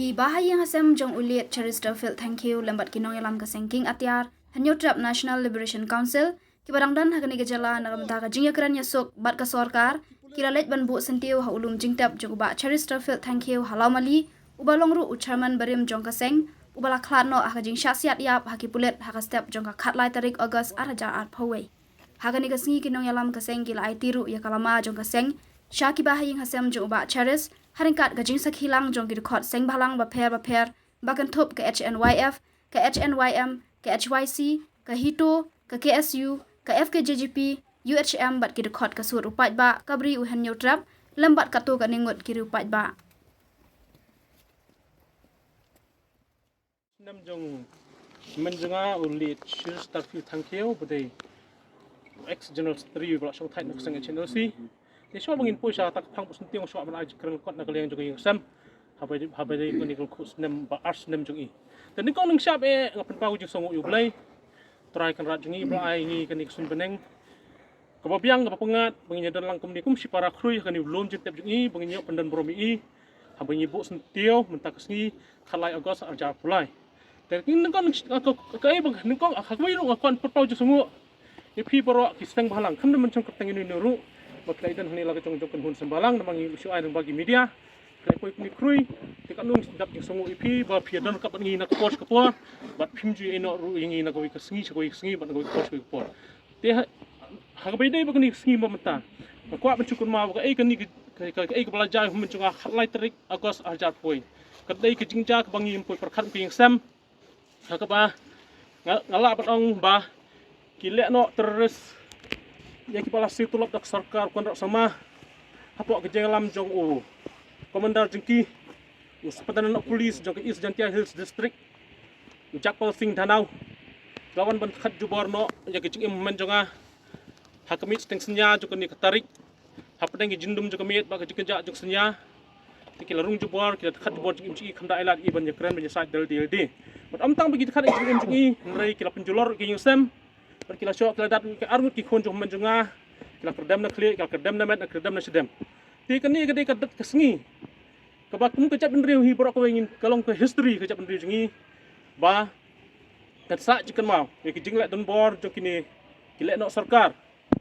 Ki bahaya yang asam jong uliet Chesterfield thank you lembat kinong yalam ka sengking atyar Hanyutrap National Liberation Council ki barangdan hagani gejala nagamta ka jingya kran yasuk bat ka sorkar kiralet ban bu sentiu ha ulum jingtap joguba Chesterfield thank you halamali ubalongru uchairman barim jong ka seng ubala khlatno ha jing syasiat yap ha ki pulet ha ka step jong ka khatlai tarik August araja at phawei hagani ka singi kinong yalam ka seng kila ai tiru ya kalama jong ka seng Shaki bahaying hasem jong uba Cheris haringkat gajing sakhilang jong ki khot seng balang ba pher bakan thop ka HNYF ka HNYM ka HYC ka HITO ka KSU ka FKJGP UHM bat ki khot ka sur upat ba kabri uhan nyutrap lembat ka to ka ningut ki upat ba nam jong menjanga ulit Chesterfield thank you budai ex general secretary bla shong thai nak sang HNLC ni so bangin poisa tak phang pusun tiang so ban aj kren kot nak leng jong yung sam habai ko ni ko khus nem ba ars nem jong i dan ni ko nang syap ngapen pau jong songo yu blai try kan rat jong i bla ai ni kan ni sun beneng ko babiang ko pengat bangin dan langkum ni kum si para krui kan ni lom jeng tep jong i bangin yo pendan bromi i habai ni bu sun tiao mentak sni khalai agos arja pulai dan ni ko ko ai bang ni ko habai ro kon pau jong songo ni pi baro ki steng balang kham man chong katang ni ru maklaidan hani laga jong kan hun sembalang namang isu ai bagi media kai poi kuni krui tekan nung dap jing songo ipi ba piadan ka bangi nak pos ka po bat phimju eno ru ingi na ko ka sngi ko sngi ban ko pos ko po te ha ga bai dei ba kuni sngi ma mata ko ban chukun ma ba ai kan ni ka ai ka bala jai hum chunga khalai tarik agos arjar poi ka dei ka jingja ka bangi poi perkhat pi sam ha ka ba ngala ban ong ba kilek no terus ya kepala situlap dak sarkar kon rak sama hapok kejelam jong u komandar jengki uspatan nak polis jong East Jantia Hills district Jakpal Singh Danau lawan ban khat jubor no ya kejing men jonga hakamit steng senya jong ni katarik hapdeng jindum jong mit ba kejing ja jong senya kilarung jubor kila khat jubor jong imci khamda ilat i ban yakran ban side DLD bat amtang bagi khat jong i nrai kila penjulor ki yusem kila syok kila dat ke arut ki khon jong menjunga kila kerdam na klik kila kerdam na met na kerdam na sedem ti kan ni gede kadat kesngi kabakum kecap benriu hi borok ko ingin kalong ke history kecap benriu jengi ba kat sa jikan mau ki jinglek don bor jong kini kila no sarkar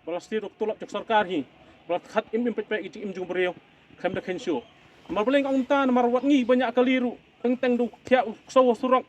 balasti ruk tulap jok sarkar hi balat khat im pet ki im jong beriu kham da khensyo mar boleng ang ta na marwat ngi banyak kaliru teng du thia so surok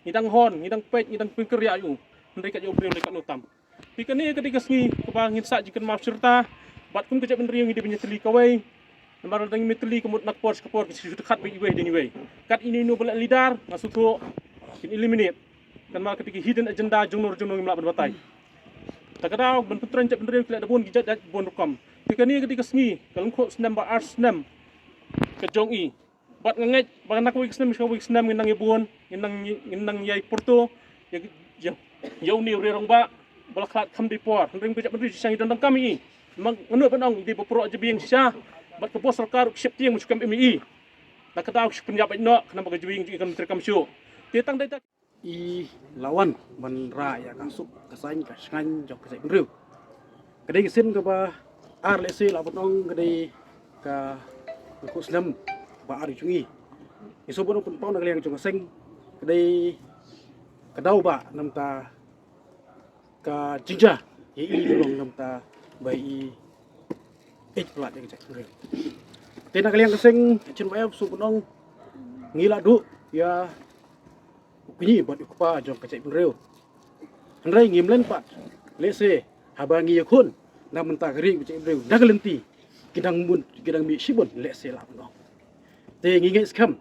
ngidang hon ngidang pet ngidang pinker ya yu mereka jauh beriu dekat notam. Ikan ni ketika sengi kebangin sak jikan maaf serta bat kum kejap beriu di punya teli kawai. Nambar dangi meteli kemut nak pos kepor kisi dekat bagi wei deni wei. Kat ini no boleh lidar masuk tu kin eliminate. Kan mal ketika hidden agenda junur melak berbatai. Tak ada ben putran jap beriu kelak dabun gijat bon rukam. Ikan ni ketika sengi kalau kau senam ba ars senam kejong i. Bat ngenget bang nak wei senam ngenang ibun ngenang yai porto yau ni rong ba balaklat kham di por ring pejak menteri sang idang kami mengenut penong di bopro je biang sia bat ke pos sarkar sip tiang musukam MI tak kata penjab no kena bagi juing ikan menteri kamsyo tetang data i lawan ban ra ya kasuk kasain kasngan jok kasai beriu kedai kesin ke ba ar lesi la penong kedai ka ku slam ba ar jungi iso bonong pun pau nak liang jong seng kedai kadau ba namta ka jinja ye i long namta bai i plat yang cek beriu tena kalian keseng cin bayap su penong ngila du ya kini buat ukupa jong kecek beriu handrai ngimlen pat lese habangi yakun namta kering kecek beriu dagalenti kidang mi sibon lese la penong te nginge skam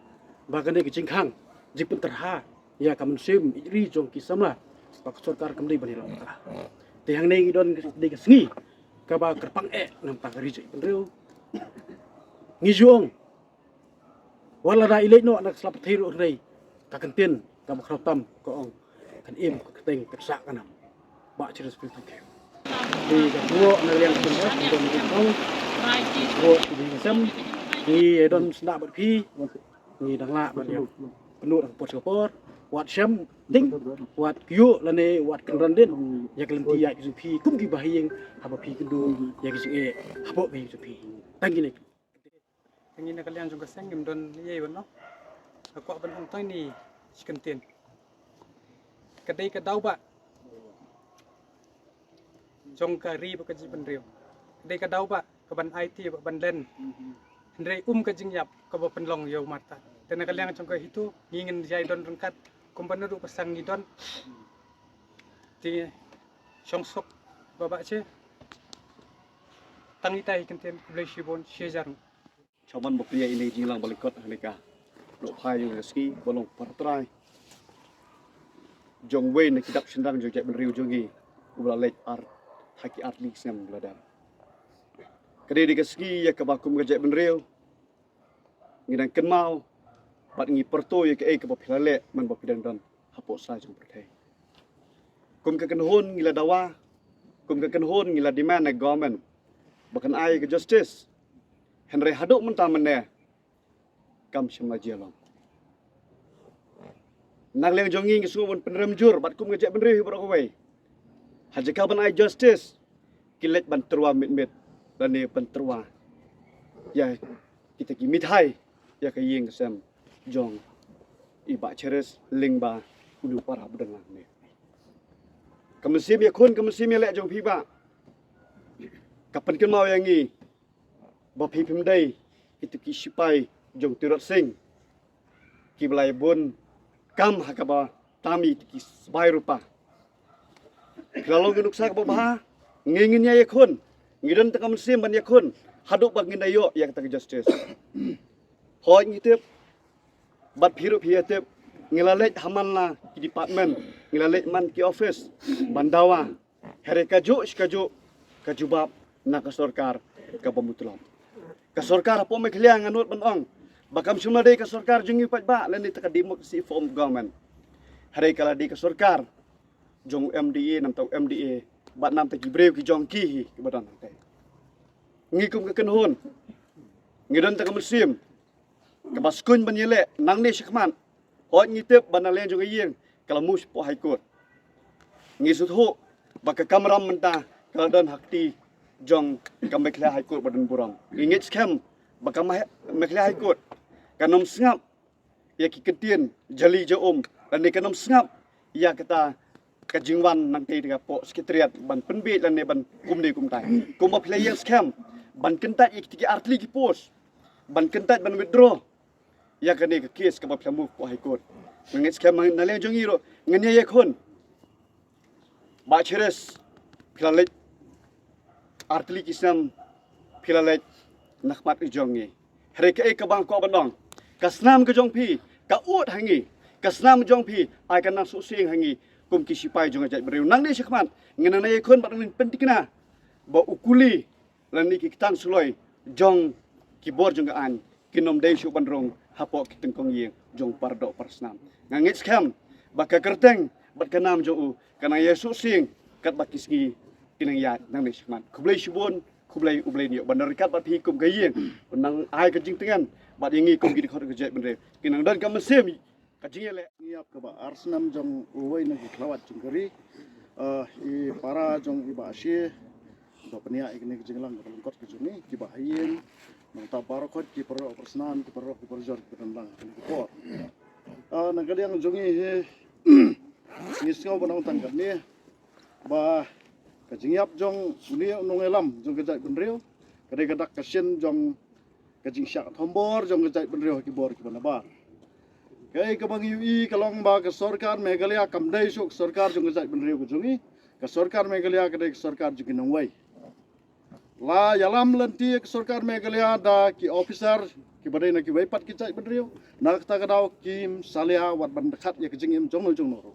bagane kecing khang jipun terha ya kamen sim iri jong kisamla pak sarkar kemdi bani la te hang nei don de sengi ka ba kerpang nam ta ri jai penreu ngi jong wala da ile no anak slap thiru rei ka kentien ka ba khrotam ko ong kan im ka teng ka sa kana ba chira spil tu ke di ka duo na liang kun ba don ni ong duo di sam ni don sna ba phi ni dang la ba dia penuh dan pos kapor wat syam ding wat kyu lane wat kenranden ya kelenti ya pi kum ki bahiyeng haba pi kedu ya ki habo bi pi tangi ne Tengina kalian juga sengim don yei bono aku ban hong tai ni chicken kedai kedau ba jong kari ba kaji ban riu kedai kedau ba ka ban IT ba ban len Hendrai ka jing yap ka ba penlong yo mata tena kaliang jong ka hitu ngingin jai don rengkat kumpan du pasang ni don ti song sok baba che tangi tai kenten kulai shibon shejarang Chaman bapria ini jinglang balikot hanika lo phai yung ski bolong partrai jong wei na kidap sindang jong jek riu jongi ubla lek art haki art league sem bladar kade di ski ya kabakum gajek riu ngidang kenmau bat ngi perto ya ke ka bapilale man bapidan don hapo sa jong perthai kum ka kenhon ngila dawa kum ka kenhon ngila demand na government bakan ai ke justice Henry haduk mentah meneh kam shema jelong nang leng jongi ngi suwon penrem jur bat kum ngejek benri bro kawai haja ka ban ai justice kilet ban terwa mit dan ne ban terwa ya kita ki mithai ya ka yeng sem jong iba cheres lingba ulu para bedang ne kamesim ya kun kamesim ya lek jong pi ba kapan ken mau yang ngi Bapi pimdai itu ki sipai jong tirot sing ki belai bun kam hakaba tami ki sebai rupa kalau genduk sak bah nginginnya yakun ngidan ta kamsim ban yakun haduk bag ngindayo yak ta justice hoy ngitep bat phiru phiatep ngilalek hamanla ki department ngilalek man ki office bandawa hereka jo iskaju kajubab na ka sarkar ka pamutulam ka sarkar po may kaliang anut banong bakam sumade ka sarkar jungi patba lan ni taka democracy form government hari kala di ka sarkar jong MDA nam tau MDA bat nam ta gibreu ki jong ki badan tay ngikum ka kenhon ngidon ta ka musim ka baskun banyele nang ni sikman hot ngitep banalen jong yeng kala mus po high court ngisut ho baka kamram menta kala dan hakti jong kamekla high court badan buram ingit scam baka mekla high court kanom sngap ya ki ketien jali je dan ni kanom sngap ya kata kajingwan nang te ka po sekretariat ban penbit lan ne ban kumni kumtai kum player scam ban kentat ik tiki artli ki post ban kentat ban withdraw ya kane ka case ka baplamu po high court ingit scam na le jong iro nganya yakon ba cheres pilalet artli kisam pilalet nakmat ijongi hereka ka bang ko bandong kasnam ke jong pi ka ut hangi kasnam jong pi ai kan nang su sing hangi kum ki sipai jong ajat beriu nang ni sikman ngena na yakon bat ngin pentikna ba ukuli lan ni ki tang suloi jong ki bor jong an kinom dei su bandrong hapo ki tengkong yeng jong pardo persnam ngangit skam baka kerteng bat kanam jong u kana yesu sing kat bakisgi kinang ya nang ni sikman kublai shibon kublai ublai ni bandar kat bat hi kum gayeng nang ai ka jing tengan bat yengi kum ki khot ka jet bendre kinang dan ka mesem ka jing le ngiap ka ba arsenam jong uwai na klawat jingkari i para jong iba asye do pania ikne jinglang ka lengkot ke juni ki ba hayen nang ta para khot ki pro persnan ki pro ki jor ki tandang ki ko nang kaliang jongi he ni sngau banang tangkat ni ba kajingiap jong ni nongelam jong kejat benriu kadai kadak kasien jong kajing syak thombor jong kejat benriu ki bor ki banabar kai ka bang ui kalong ba ka sarkar meghalaya kamdai sok sarkar jong kejat benriu ku jongi ka sarkar meghalaya kadai ka sarkar jong nangwai la yalam lanti ka sarkar meghalaya da ki officer ki badai na ki waipat ki jat benriu nak ta kadau kim salia wat bandekat ya kajing im jong noro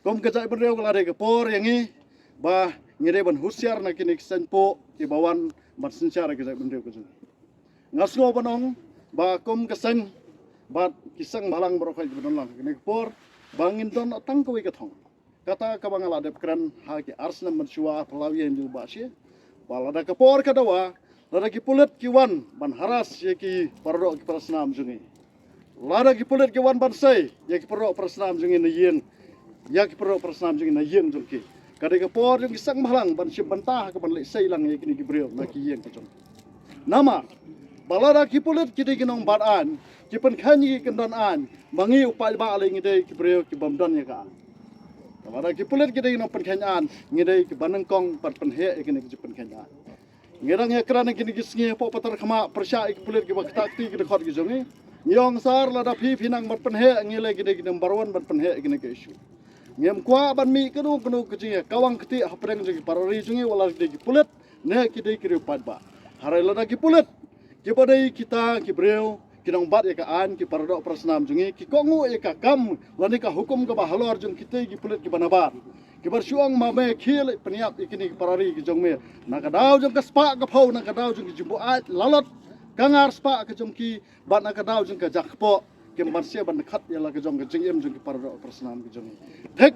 kom kejat benriu kala de ka por yangi ba ngire ban husiar na kini senpo ki bawan ban sensyara ki bendeu ku ngasno banong ba kom keseng ba kisang malang brokai bedon lang kini por bangin don tang ko ka thong kata ka bangala de kran ha ki arsna mansua palawi en ju basye bala da ka por ka dawa lada ki pulet ki wan ban haras ye ki parro ki prasnam jungi lada ki pulet ki wan ban sai ye ki parro prasnam jungi na yen ya ki parro prasnam jungi na yen jungi kadai ka por yung isang mahalang ban si bantah ka ban lesay lang yakini gibril na kiyeng ka jong nama balada ki pulit ki nong bat an ki pen khanyi ki don an mangi upai ba le ngide ki breu ki bam don ya ka balada ki pulit ki nong pen khanyi an ngide ki banang kong pat pen he ki ne ki pen khanyi an ngirang ya krana ki ki sngi po patar khama persya ki pulit ki bakta ti ki khot ki jongi nyong sar lada phi phinang bat pen he ngile ki number 1 bat pen he ki ne ki issue ngem kwa ban mi kenu ke jinge kawang keti hapreng jinge parari jinge wala ki pulit ne ki ki pat ba harai lada ki pulit ki padai kita ki breu ki nong bat ya ka an ki parado prasnam jungi ki kongu ya ka kam lani ka hukum ka bahalor jung kita ki pulit ki banabar ki bersuang ma me khil peniap ikini ki parari ki jong me na ka daw jung ka spa ka phau na ka daw jung ki jumbo at lalot kangar spa ka jong ki bat na ka daw jung ka jakpo ki marsia ban khat ya la ka jong ka jing em jung ki parado prasnam ki jong thek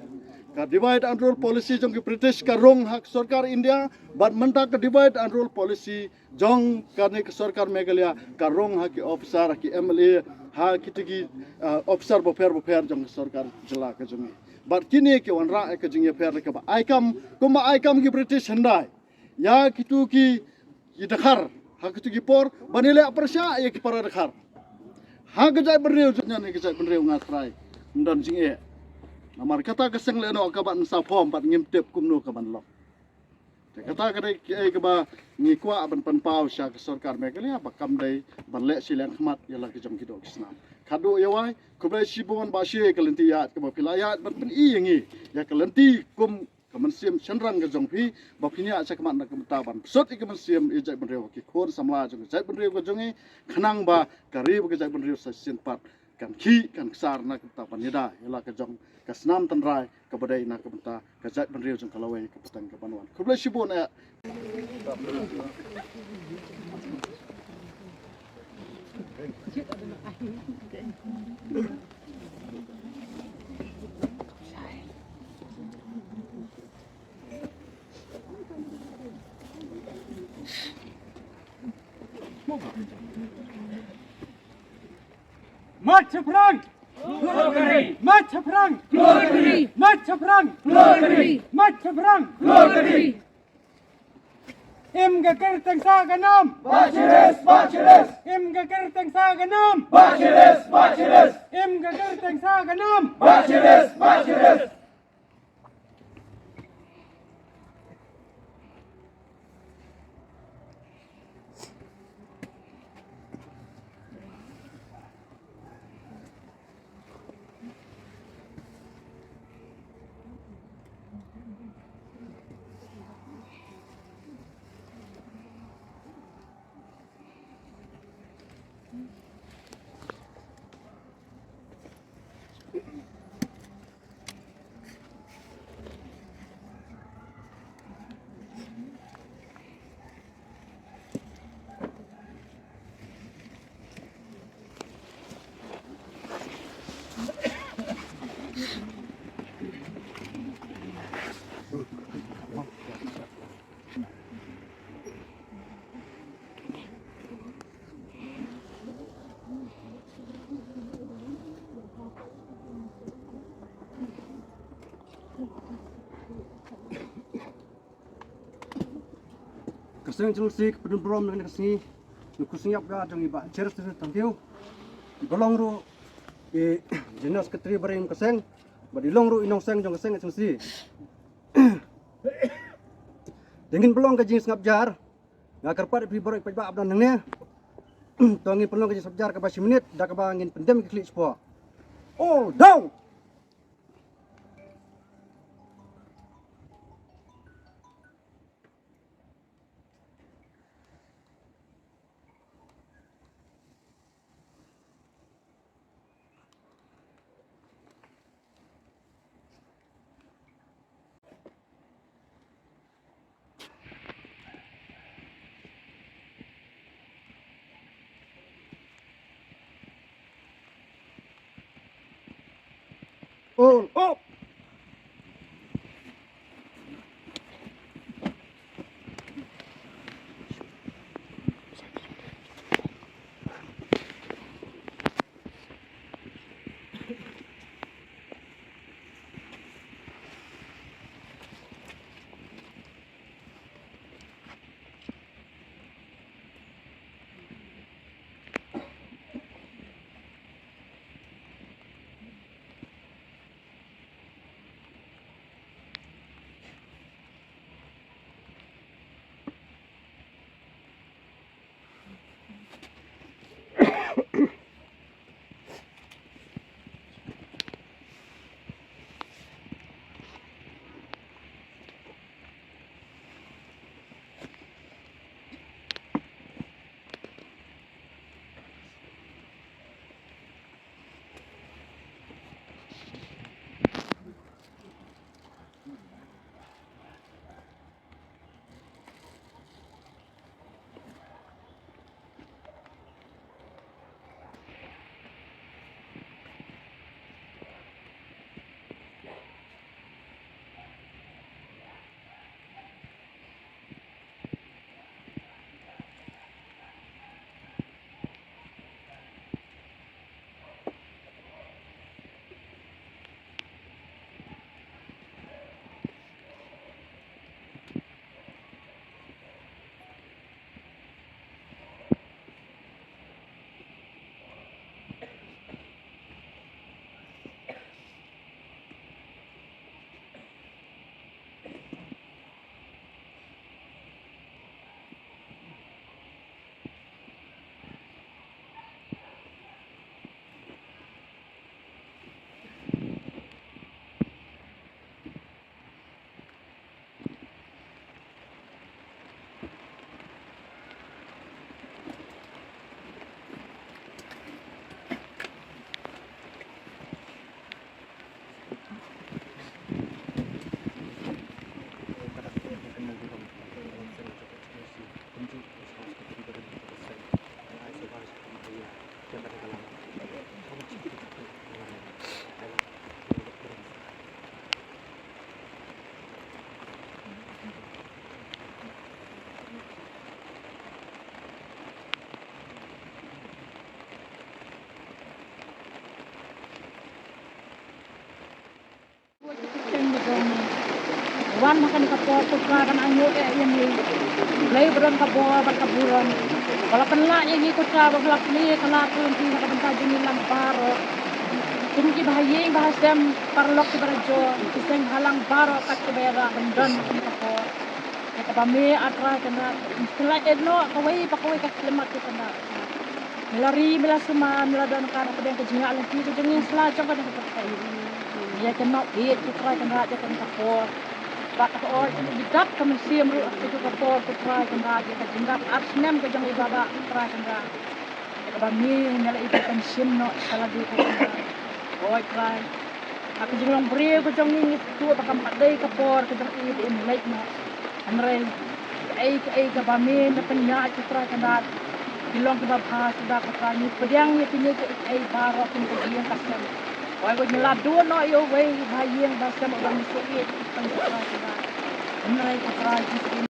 ka divide and rule policy jong ki British ka rong hak sarkar India bat menta ka divide and rule policy jong ka ne ka sarkar Meghalaya ka rong hak ki officer ki MLA ha ki tigi officer bo fer jong sarkar jila ka jong bat kini ki wan ra ka jing ya fer ka ba aikam ki British handai ya kitu ki dakhar ha kitu ki por banile aprsya ya ki para dakhar ha ka jai bereu nya ne ka jai bereu ngatrai ndon jing e namar kata keseng le no ka ban sa phom bat ngim tep kum no ka ban lok te kata ka dai ai ka ba ngi kwa ban pan pau sha ka sarkar Meghalaya ba kam dai ban le silen khmat ya la ki jom ki do kisnam khado ya wai ku bai sibon ba she ka lenti ya ka ba pilayat ban pen i ngi ya ka lenti kum ka man siam chenrang ka jong phi ba phinya sa ka man na ka ta ban sot i ka man siam i jai ban rew ki khon samla jong jai ban rew ka jong i khanang ba ka ri ba ka jai ban rew sa sin pat kan khi kan sar na ka ta ban yada ya la ka jong ka snam tan rai ka badai na ka benta ka jai ban rew jong ka lawai ka patang ka banwan ku bai sibon ya Marcha perang! Marcha perang! Marcha perang! Marcha perang! Im geker tengsa ganam! Bachiris! Im geker tengsa ganam! Bachiris! Im geker tengsa ganam! Bachiris! Kaseng Chelsea pedun brom dengan kasih nukusnyap ga jong iba cheers tangkiu golong ru jenas ketri bareng kaseng badilong ru inong seng jong kaseng Chelsea dengin pelong kajing sengap jar ngakar pat pi borek pajba abdan nangnya tongin pelong kajing sengap jar ka 20 menit dak ka bangin pendem klik spo all down all up wan makan kapor putra kan anyo yang ni lay beran kapor berkaburan kalau kena yang ni putra berlak ni kena kunci nak bentar jenis lamparo tinggi bahayeng bahasam parlok di barajo kiseng halang baro kat kebera bendan makan kapor ya kabame atra kena istilah edno kawai pakawai kat lemak kena melari melasuma meladan kan pedang kejinga lagi kejingin selajang kan pakai ya kena it putra kena aja kena kapor Pak or didak kami siam ru itu kapor putra kena aja kejingap arsnem kejang ibaba putra kena kabame mela itu kan simno salagi kena oi try aku jengong beri kejang ni tu pakam padai kapor kejang it in lake no anre ai kabame na penya putra kena Bilong ke bapa sudah katanya pedang ni punya ke baro pun kejian kasam. Wai ko nyeladu no yo wai bayang basam orang suit pang sudah. Menrai katrai